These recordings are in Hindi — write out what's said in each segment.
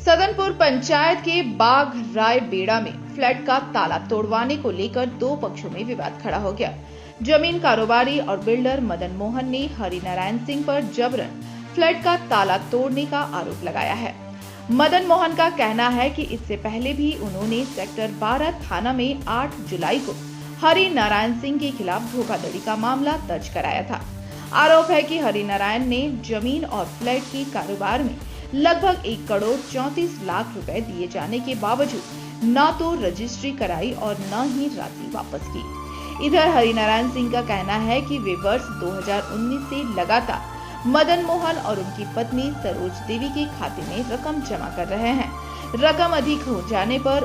सदनपुर पंचायत के बाघ राय बेड़ा में फ्लैट का ताला तोड़वाने को लेकर दो पक्षों में विवाद खड़ा हो गया। जमीन कारोबारी और बिल्डर मदन मोहन ने हरिनारायण सिंह पर जबरन फ्लैट का ताला तोड़ने का आरोप लगाया है। मदन मोहन का कहना है कि इससे पहले भी उन्होंने सेक्टर 12 थाना में 8 जुलाई को हरिनारायण सिंह के खिलाफ धोखाधड़ी का मामला दर्ज कराया था। आरोप है कि हरिनारायण ने जमीन और फ्लैट के कारोबार में लगभग 1 करोड़ 34 लाख रुपए दिए जाने के बावजूद न तो रजिस्ट्री कराई और न ही राशि वापस की। इधर हरिनारायण सिंह का कहना है कि वे वर्ष 2019 से लगातार मदन मोहन और उनकी पत्नी सरोज देवी के खाते में रकम जमा कर रहे हैं। रकम अधिक हो जाने पर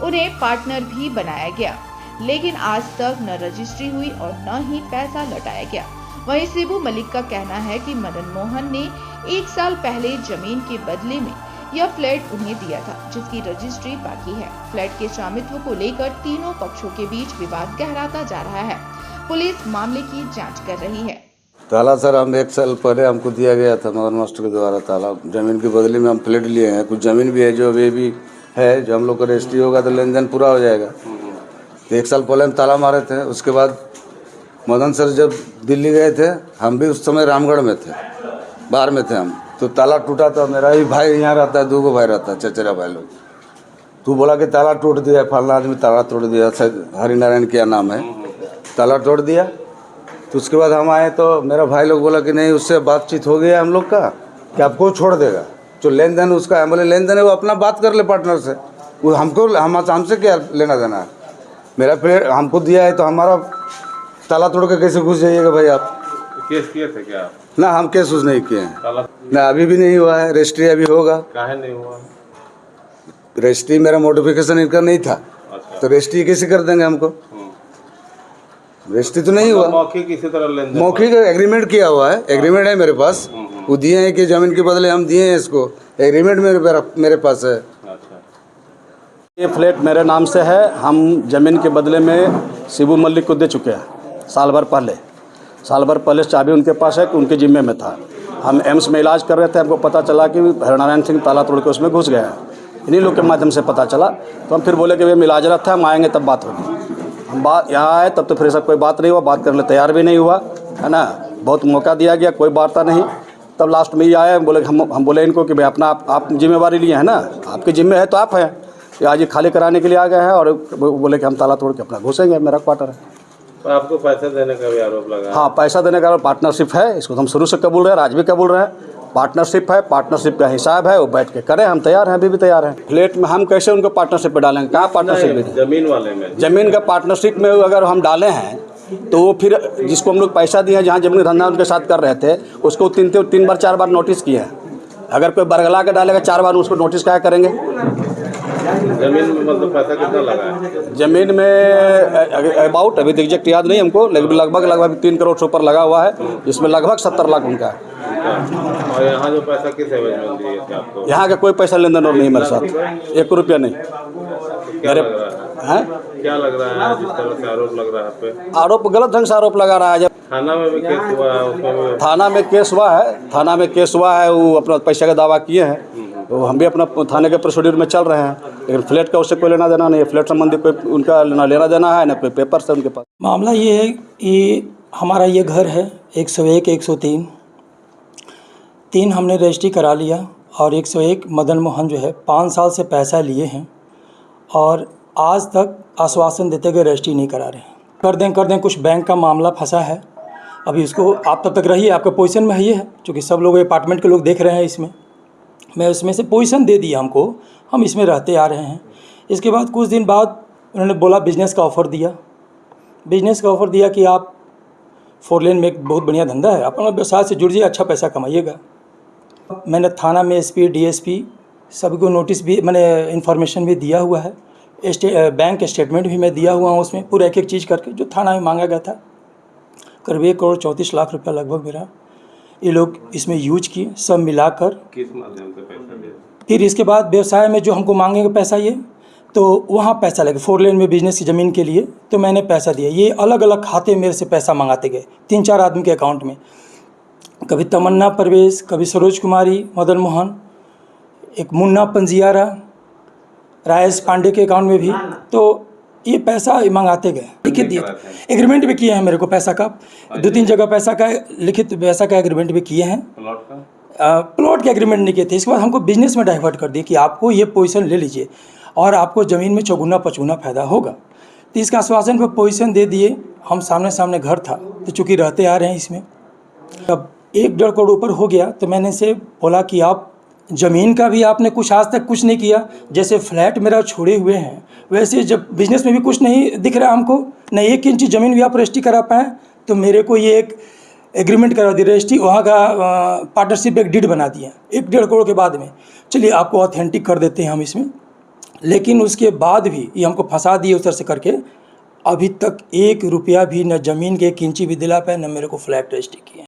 उन्हें पार्टनर भी बनाया गया, लेकिन आज तक न रजिस्ट्री हुई और न ही पैसा लौटाया गया। वहीं शिबू मलिक का कहना है कि मदन मोहन ने 1 साल पहले जमीन के बदले में यह फ्लैट उन्हें दिया था, जिसकी रजिस्ट्री बाकी है। फ्लैट के स्वामित्व को लेकर तीनों पक्षों के बीच विवाद गहराता जा रहा है। पुलिस मामले की जांच कर रही है। ताला सर हम 1 साल पहले हमको दिया गया था मदन मास्टर के द्वारा ताला। जमीन के बदले में हम फ्लैट लिए हैं। कुछ जमीन भी है जो अभी भी है, जो हम लोग का रजिस्ट्री होगा तो लेन देन पूरा हो जाएगा। तो 1 साल पहले हम ताला मारे थे। उसके बाद मदन सर जब दिल्ली गए थे, हम भी उस समय रामगढ़ में थे, बाहर में थे हम, तो ताला टूटा था। मेरा भी भाई यहाँ रहता है, 2 भाई रहता है, चचेरा भाई लोग। तू बोला कि ताला टूट दिया, फलाना आदमी ताला तोड़ दिया, हरिनारायण क्या नाम है, ताला तोड़ दिया। तो उसके बाद हम आए तो मेरा भाई लोग बोला कि नहीं, उससे बातचीत हो गया हम लोग का कि आपको छोड़ देगा, जो लेन देन उसका है। बोले लेन देन है वो अपना बात कर ले पार्टनर से, वो हमसे क्या लेना देना है। मेरा फ्लैट हमको दिया है तो हमारा ताला तोड़ के कैसे घुस जाइएगा भाई आप? केस किए थे क्या? ना, हम केस उस नहीं किए हैं ना, अभी भी नहीं हुआ है। रजिस्ट्री अभी होगा। काहे नहीं हुआ? रजिस्ट्री मेरा मॉडिफिकेशन इनका नहीं था। अच्छा। तो रजिस्ट्री कैसे कर देंगे हमको? रजिस्ट्री तो नहीं हुआ। मौखिक किसी तरह लेन देन, मौखिक एग्रीमेंट किया हुआ है, एग्रीमेंट है मेरे पास। वो दिए हैं कि जमीन के बदले हम दिए हैं इसको, एग्रीमेंट मेरे पास है। अच्छा। ये फ्लैट मेरे नाम से है। हम ज़मीन के बदले में शिबू मलिक को दे चुके हैं साल भर पहले चाबी उनके पास है कि उनके जिम्मे में था। हम एम्स में इलाज कर रहे थे, हमको पता चला कि हरिनारायण सिंह ताला तोड़ के उसमें घुस गया है। इन्हीं लोग के माध्यम से पता चला, तो हम फिर बोले कि भैया इलाजरत था, हम आएंगे तब बात होगी। हम यहाँ आए तब तो फिर सब कोई बात नहीं हुआ, बात करने तैयार भी नहीं हुआ, है ना। बहुत मौका दिया गया, कोई वार्ता नहीं। तब लास्ट में ये आए, बोले हम बोले इनको कि भाई अपना आप जिम्मेवारी लिए हैं ना, आपके जिम्मे है तो आप हैं। आज ये खाली कराने के लिए आ गए हैं और बोले कि हम ताला तोड़ के अपना घुसेंगे, मेरा क्वार्टर है। तो आपको पैसा देने का भी आरोप लगा? हाँ, पैसा देने का पार्टनरशिप है, इसको हम शुरू से कबूल रहे हैं, आज भी कबूल रहे हैं। पार्टनरशिप है, पार्टनरशिप का हिसाब है, वो बैठ के करें, हम तैयार हैं, अभी भी तैयार हैं। फ्लैट में हम कैसे उनको पार्टनरशिप पे डालेंगे? कहाँ पार्टनरशिप में? जमीन वाले में, जमीन का पार्टनरशिप में अगर हम डाले हैं तो वो फिर जिसको हम लोग पैसा दिए हैं, जहाँ जमीन धंधा उनके साथ कर रहे थे, उसको 3 बार 4 बार नोटिस किया है। अगर कोई बरगला के डालेगा 4 बार, उसको नोटिस क्या करेंगे? जमीन में मतलब पैसा कितना लगा है? जमीन में अबाउट अभी एग्जैक्ट याद नहीं हमको, लेकिन लगभग 3 करोड़ से ऊपर लगा हुआ है, जिसमें लगभग 70 लाख उनका है। और यहाँ जो पैसा किस एवज में दिए थे आपको? यहाँ का कोई पैसा लेन देन और नहीं मेरे साथ, 1 रुपया नहीं। क्या लग रहा है? क्या लग रहा है जिस तरह से आरोप लग रहा है पे? आरोप गलत ढंग से आरोप लगा रहा है। जब थाना में भी केस हुआ है, उसमें भी थाना में केस हुआ है, वो अपना पैसा का दावा किए हैं, तो हम भी अपना थाने के प्रोसीड्यूर में चल रहे हैं। लेकिन फ्लैट का उससे कोई लेना देना नहीं है। फ्लैट संबंधी कोई उनका ना लेना देना है, ना कोई पेपर से उनके पास। मामला ये है कि हमारा ये घर है 101, 103 3 हमने रजिस्ट्री करा लिया, और 101 मदन मोहन जो है 5 साल से पैसा लिए हैं और आज तक आश्वासन देते गए रजिस्ट्री नहीं करा रहे हैं। कर दें, कुछ बैंक का मामला फंसा है। अभी उसको आप तब तक रहिए, आपका पोजीशन में है ये है, क्योंकि सब लोग अपार्टमेंट के लोग देख रहे हैं इसमें। मैं उसमें से पोजीशन दे दिया हमको, हम इसमें रहते आ रहे हैं। इसके बाद कुछ दिन बाद उन्होंने बोला बिज़नेस का ऑफ़र दिया कि आप 4 लेन में एक बहुत बढ़िया धंधा है, अपना व्यवसाय से जुड़िए, अच्छा पैसा कमाइएगा। मैंने थाना में SP, DSP सभी को नोटिस भी, मैंने इन्फॉर्मेशन भी दिया हुआ है। बैंक स्टेटमेंट भी मैं दिया हुआ हूँ, उसमें पूरा एक चीज़ करके जो थाना में मांगा गया था। करीब 1 करोड़ 34 लाख रुपया लगभग मेरा ये लोग इसमें यूज किए, सब मिलाकर। किस माध्यम से पैसा दिया? फिर इसके बाद व्यवसाय में जो हमको मांगेंगे पैसा, ये तो वहाँ पैसा लगे 4 लेन में बिजनेस की ज़मीन के लिए, तो मैंने पैसा दिया। ये अलग अलग खाते मेरे से पैसा मंगाते गए 3-4 आदमी के अकाउंट में। कभी तमन्ना परवेज़, कभी सरोज कुमारी, मदन मोहन, एक मुन्ना पंजियारा, राजेश पांडे के अकाउंट में भी। तो ये पैसा मंगाते गए, लिखित दिए थे, एग्रीमेंट भी किए हैं मेरे को पैसा का, 2-3 जगह पैसा का लिखित पैसा का एग्रीमेंट भी किए हैं। प्लॉट के एग्रीमेंट नहीं किए थे। इसके बाद हमको बिजनेस में डाइवर्ट कर दिए कि आपको ये पोजीशन ले लीजिए और आपको ज़मीन में चौगुना पचगुना फायदा होगा। तो इसका आश्वासन पर पोजीशन दे दिए। हम सामने सामने घर था, तो चूँकि रहते आ रहे हैं इसमें, अब 1-1.5 करोड़ ऊपर हो गया। तो मैंने से बोला कि आप ज़मीन का भी आपने कुछ आज तक कुछ नहीं किया, जैसे फ्लैट मेरा छोड़े हुए हैं वैसे जब बिजनेस में भी कुछ नहीं दिख रहा हमको, न 1 इंच ज़मीन भी आप रजिस्ट्री करा पाएँ। तो मेरे को ये एक एग्रीमेंट करा दी, रजिस्ट्री वहाँ का पार्टनरशिप एक डीड बना दिया 1-1.5 करोड़ के बाद में। चलिए आपको ऑथेंटिक कर देते हैं हम इसमें, लेकिन उसके बाद भी ये हमको फंसा दिए उस तरह से करके। अभी तक 1 रुपया भी न ज़मीन के 1 इंची भी दिला पाए, न मेरे को फ्लैट रजिस्ट्री किए।